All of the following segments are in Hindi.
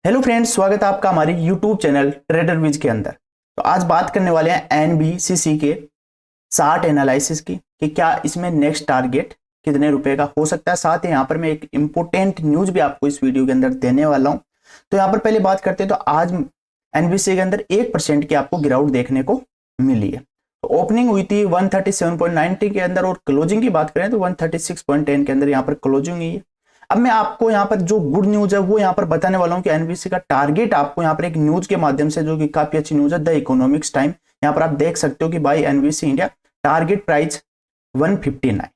हेलो फ्रेंड्स, स्वागत है आपका हमारे यूट्यूब चैनल ट्रेडर विज के अंदर। तो आज बात करने वाले हैं एनबीसीसी के चार्ट एनालिसिस की कि क्या इसमें नेक्स्ट टारगेट कितने रुपए का हो सकता है। साथ ही यहाँ पर मैं एक इंपॉर्टेंट न्यूज भी आपको इस वीडियो के अंदर देने वाला हूँ। तो यहाँ पर पहले बात करते हैं, तो आज एनबीसी के अंदर 1% की आपको गिरावट देखने को मिली है। तो ओपनिंग हुई थी 137.90 के अंदर और क्लोजिंग की बात करें तो 136.10 के अंदर यहाँ पर क्लोजिंग हुई है। अब मैं आपको यहाँ पर जो गुड न्यूज है वो यहाँ पर बताने वाला हूँ कि एनबीसी का टारगेट आपको यहाँ पर एक न्यूज के माध्यम से, जो कि काफी अच्छी न्यूज है, द इकोनॉमिक्स टाइम, यहाँ पर आप देख सकते हो कि भाई एनबीसी इंडिया टारगेट प्राइस 159।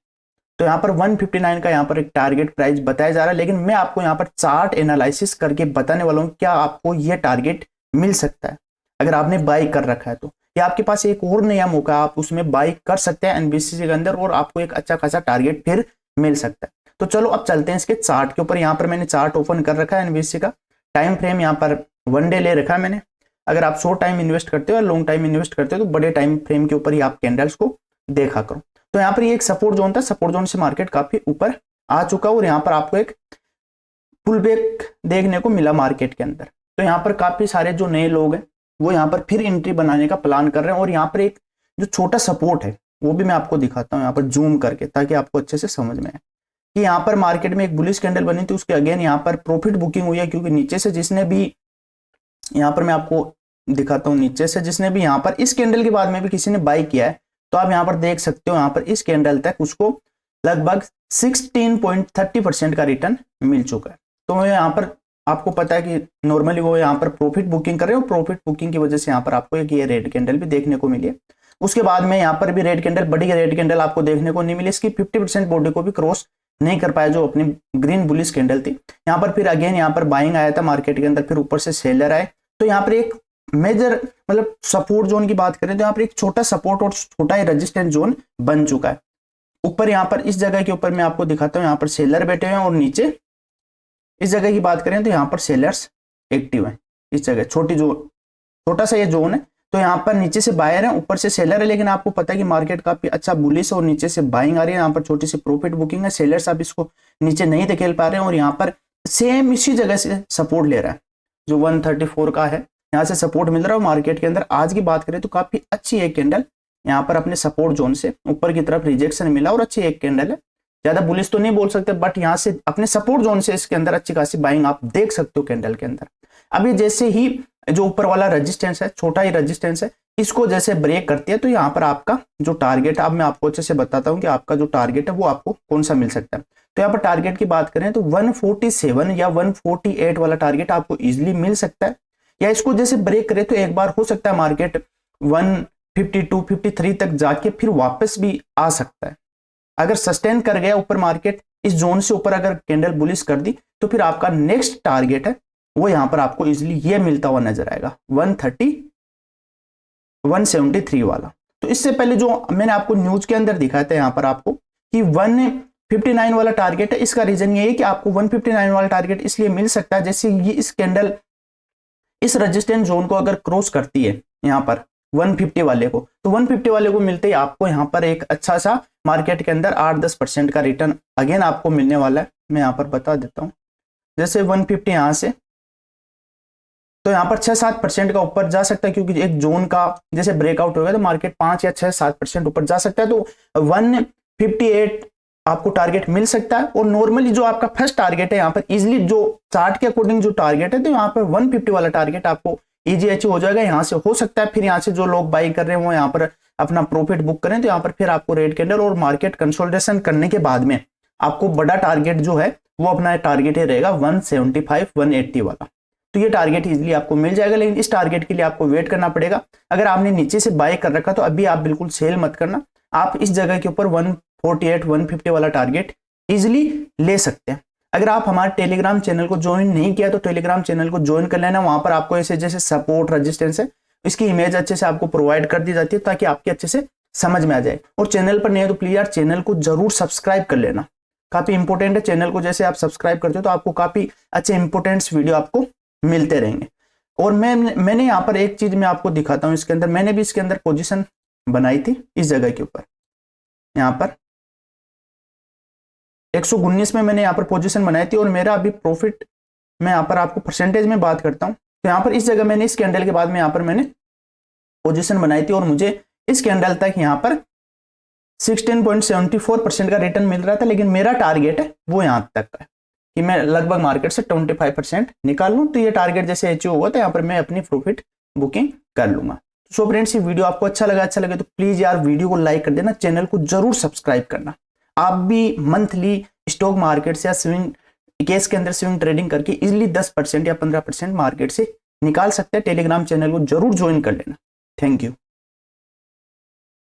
तो यहाँ पर 159 का यहाँ पर एक टारगेट प्राइस बताया जा रहा है, लेकिन मैं आपको यहाँ पर चार्ट एनालिसिस करके बताने वाला हूँ क्या आपको यह टारगेट मिल सकता है अगर आपने बाई कर रखा है। तो या आपके पास एक और नया मौका, आप उसमें बाई कर सकते हैं एनबीसी के अंदर और आपको एक अच्छा खासा टारगेट फिर मिल सकता है। तो चलो अब चलते हैं इसके चार्ट के ऊपर। यहाँ पर मैंने चार्ट ओपन कर रखा है एनबीसी का। टाइम फ्रेम यहाँ पर 1 डे ले रखा है मैंने। अगर आप शॉर्ट टाइम इन्वेस्ट करते हो या लॉन्ग टाइम इन्वेस्ट करते हो तो बड़े टाइम फ्रेम के ऊपर ही आप कैंडल्स को देखा करो। तो यहाँ पर ये एक सपोर्ट जोन था, सपोर्ट जोन से मार्केट काफी ऊपर आ चुका और यहाँ पर आपको एक पुल बैक देखने को मिला मार्केट के अंदर। तो यहाँ पर काफी सारे जो नए लोग हैं वो यहाँ पर फिर एंट्री बनाने का प्लान कर रहे हैं और यहाँ पर एक जो छोटा सपोर्ट है वो भी मैं आपको दिखाता हूँ यहाँ पर जूम करके, ताकि आपको अच्छे से समझ में आए कि यहाँ पर मार्केट में एक बुलिश कैंडल बनी थी, उसके अगेन यहाँ पर प्रॉफिट बुकिंग हुई है, क्योंकि नीचे से जिसने भी, यहाँ पर मैं आपको दिखाता हूँ, नीचे से जिसने भी यहाँ पर इस कैंडल के बाद में भी किसी ने बाई किया है तो आप यहाँ पर देख सकते हो यहाँ पर इस कैंडल तक उसको लगभग 16.30% का रिटर्न मिल चुका है। तो यहाँ पर आपको पता है कि नॉर्मली वो यहाँ पर प्रॉफिट बुकिंग कर रहे हो, प्रॉफिट बुकिंग की वजह से यहाँ पर आपको एक ये रेड कैंडल भी देखने को मिली है। उसके बाद में यहाँ पर भी रेड कैंडल, बड़ी रेड कैंडल आपको देखने को नहीं मिली, इसकी 50% बॉडी को भी क्रॉस नहीं कर पाया जो अपनी ग्रीन बुलिश कैंडल थी। यहाँ पर फिर अगेन यहाँ पर बाइंग आया था मार्केट के अंदर, फिर ऊपर से सेलर आए। तो यहाँ पर एक मेजर मतलब सपोर्ट जोन की बात करें तो यहाँ पर एक छोटा सपोर्ट और छोटा ही रेजिस्टेंस जोन बन चुका है। ऊपर यहाँ पर इस जगह के ऊपर मैं आपको दिखाता हूँ, यहाँ पर सेलर बैठे हुए हैं और नीचे इस जगह की बात करें तो यहाँ पर सेलर्स एक्टिव है। इस जगह छोटा सा ये जोन है। तो यहाँ पर नीचे से बायर है, ऊपर से सेलर है, लेकिन आपको पता है कि मार्केट काफी अच्छा बुलिश है और नीचे से बाइंग आ रही है। यहाँ पर छोटी सी प्रॉफिट बुकिंग है, सेलर्स आप इसको नीचे नहीं धकेल पा रहे हैं और यहाँ पर सेम इसी जगह से सपोर्ट ले रहा है जो 134 का है, यहाँ से सपोर्ट मिल रहा है मार्केट के अंदर। आज की बात करें तो काफी अच्छी एक कैंडल यहाँ पर अपने सपोर्ट जोन से ऊपर की तरफ रिजेक्शन मिला और अच्छी एक कैंडल है। ज्यादा बुलिश तो नहीं बोल सकते, बट यहाँ से अपने सपोर्ट जोन से इसके अंदर अच्छी खासी बाइंग आप देख सकते हो कैंडल के अंदर। अभी जैसे ही जो ऊपर वाला रेजिस्टेंस है, छोटा ही रेजिस्टेंस है, इसको जैसे ब्रेक करती है तो यहाँ पर आपका जो टारगेट, अब मैं आपको अच्छे से बताता हूँ कि आपका जो टारगेट है वो आपको कौन सा मिल सकता है। तो यहाँ पर टारगेट की बात करें तो 147 या 148 वाला टारगेट आपको इजिली मिल सकता है, या इसको जैसे ब्रेक करे तो एक बार हो सकता है मार्केट 152 53 तक जाके फिर वापस भी आ सकता है। अगर सस्टेन कर गया ऊपर मार्केट इस जोन से ऊपर, अगर कैंडल बुलिश कर दी तो फिर आपका नेक्स्ट टारगेट है वो यहां पर आपको इजिली ये मिलता हुआ नजर आएगा 173 वाला। तो इससे पहले जो मैंने आपको न्यूज के अंदर दिखाया था यहाँ पर आपको कि 159 वाला टारगेट है, इसका रीजन ये है कि आपको 159 वाला टारगेट इसलिए मिल सकता है जैसे ये इस कैंडल इस रेजिस्टेंस जोन को अगर क्रॉस करती है यहाँ पर 150 वाले को, तो 150 वाले को मिलते ही आपको यहाँ पर एक अच्छा सा मार्केट के अंदर 8-10% का रिटर्न अगेन आपको मिलने वाला है। मैं यहाँ पर बता देता हूँ, जैसे 150 यहाँ से तो यहाँ पर 6-7% का ऊपर जा सकता है, क्योंकि एक जोन का जैसे ब्रेकआउट होगा तो मार्केट 5 या 6-7% ऊपर जा सकता है। तो 158 आपको टारगेट मिल सकता है और नॉर्मली जो आपका फर्स्ट टारगेट है यहाँ पर इजिली जो चार्ट के अकॉर्डिंग जो टारगेट है तो यहाँ पर 150 वाला टारगेट आपको इजी अचीव हो जाएगा। यहाँ से हो सकता है फिर यहाँ से जो लोग बाई कर रहे हैं वो यहाँ पर अपना प्रॉफिट बुक करें, तो यहाँ पर फिर आपको रेड कैंडल और मार्केट कंसोलिडेशन करने के बाद में आपको बड़ा टारगेट जो है वो अपना टारगेट ही रहेगा 175-180 वाला। तो ये टारगेट इजिली आपको मिल जाएगा, लेकिन इस टारगेट के लिए आपको वेट करना पड़ेगा। अगर आपने नीचे से बाय कर रखा तो अभी आप बिल्कुल सेल मत करना, आप इस जगह के ऊपर 148-150 वाला टारगेट इजिली ले सकते हैं। अगर आप हमारे टेलीग्राम चैनल को ज्वाइन नहीं किया तो टेलीग्राम चैनल को ज्वाइन कर लेना। वहां पर आपको ऐसे जैसे सपोर्ट रेजिस्टेंस है इसकी इमेज अच्छे से आपको प्रोवाइड कर दी जाती है ताकि आपके अच्छे से समझ में आ जाए। और चैनल पर नहीं है तो प्लीज यार चैनल को जरूर सब्सक्राइब कर लेना, काफी इंपॉर्टेंट है। चैनल को जैसे आप सब्सक्राइब करते हो तो आपको काफी अच्छे इंपॉर्टेंट वीडियो आपको मिलते रहेंगे। और मैंने यहाँ पर एक चीज मैं आपको दिखाता हूँ, इसके अंदर मैंने भी इसके अंदर पोजीशन बनाई थी इस जगह के ऊपर, यहाँ पर 119 में मैंने यहाँ पर पोजीशन बनाई थी और मेरा अभी प्रॉफिट मैं यहाँ पर आपको परसेंटेज में बात करता हूँ, तो यहाँ पर इस जगह मैंने इस कैंडल के बाद में यहाँ पर मैंने पोजीशन बनाई थी और मुझे इस कैंडल तक यहाँ पर 16.74% का रिटर्न मिल रहा था, लेकिन मेरा टारगेट है वो यहाँ तक का है कि मैं लगभग मार्केट से 25% निकाल लूँ। तो ये टारगेट जैसे अचीव होगा तो यहाँ पर मैं अपनी प्रॉफिट बुकिंग कर लूंगा। सो फ्रेंड्स, ये वीडियो आपको अच्छा लगे तो प्लीज यार वीडियो को लाइक कर देना, चैनल को जरूर सब्सक्राइब करना। आप भी मंथली स्टॉक मार्केट से या स्विंग केस के अंदर स्विंग ट्रेडिंग करके इजिली 10% या 15% मार्केट से निकाल सकते हैं। टेलीग्राम चैनल को जरूर ज्वाइन कर लेना। Thank you.